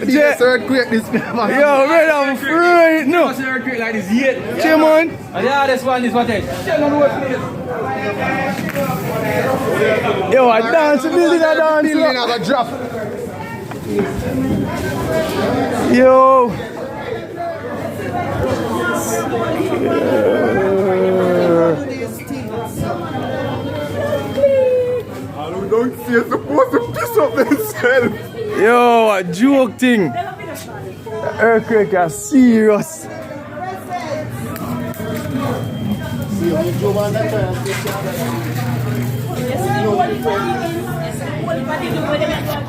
this earthquake this man. Yo, man, I'm free. No. What's an earthquake like this yet? Come on. Yeah, this one is what it is. Yo, I dance, building a dance. Building I got drop. Yo. I don't see you're supposed to piss up themselves. Yo, a joke thing. The earthquake is serious.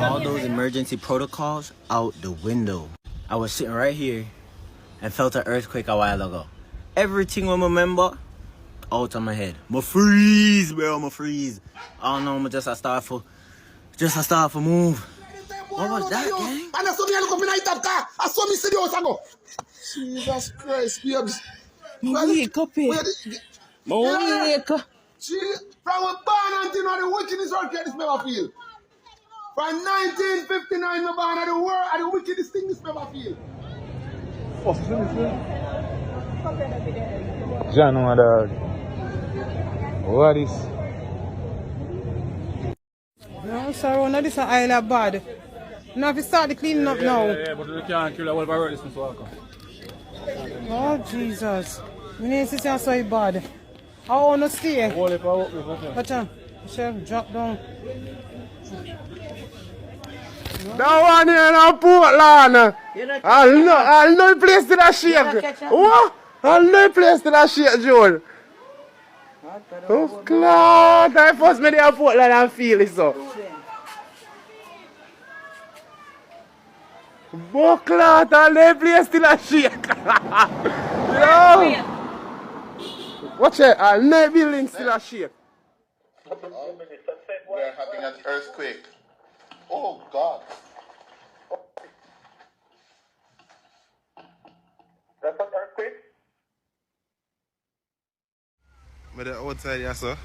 All those emergency protocols out the window. I was sitting right here and felt an earthquake a while ago. Everything I remember out of my head. I'ma freeze, bro. I'ma freeze. I don't know. I'ma just start for move. What was that, gang? And I saw me look up in the top car. I saw me see the house and go. Jesus Christ, babes. Wake up here. Wake up. From a born until now, the wickedest earthquake this never feel. From 1959, the born of the world, and the wickedest thing this never feel. John, my dog. What is? No, sorry, no, this is an island bad. Now if you start the cleaning up now. Yeah, but you can't kill a whole of this one. Oh, Jesus. We need to see so bad. I want to stay. But, Chef, drop down. That one here in Portland. I'll know place to that shake. What? I'll know place to that shake, Joel. Oh, God. I first made it in Portland and feel it so. Buckler, I'll know place to that shake. Yo. Watch it. I'll know building still a shake. We're having an earthquake. Oh God. That's an earthquake? But the outside here, sir,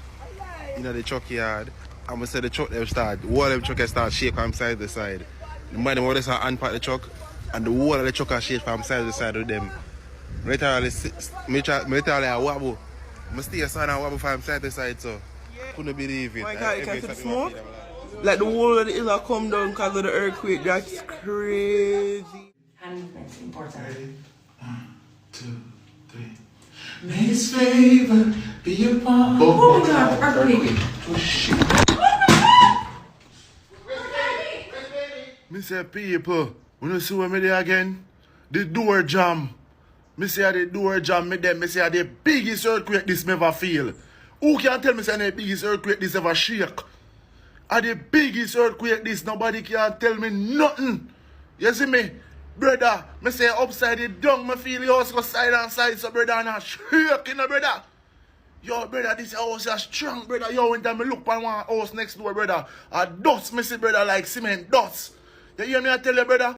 you know the truck yard, I'm gonna say the truck them start, all them truck start shake from side to side. The man them always unpack the truck and the whole of the truck are shake from side to side with them. Literally I wobble. I stay aside and wobble from side to side, so couldn't believe it. My God, you can see the smoke? Like the whole of the hill come down because of the earthquake. That's crazy. Hand movements important. Ready? 1, 2, 3. May His favor be upon. Oh my God, earthquake. Oh shit. Me say people, when you see me there again, the door jam. Me say the door jam, me say the biggest earthquake this me ever feel. Who can tell me say the biggest earthquake this ever shake? At the biggest earthquake this, nobody can tell me nothing. You see me? Brother, me say upside the down, me feel the house go side and side, so brother, and I shake, you know, brother. Yo, brother, this house is strong, brother. Yo, when time me look on one house next door, brother, a dust, me see, brother, like cement dust. You hear me I tell you, brother?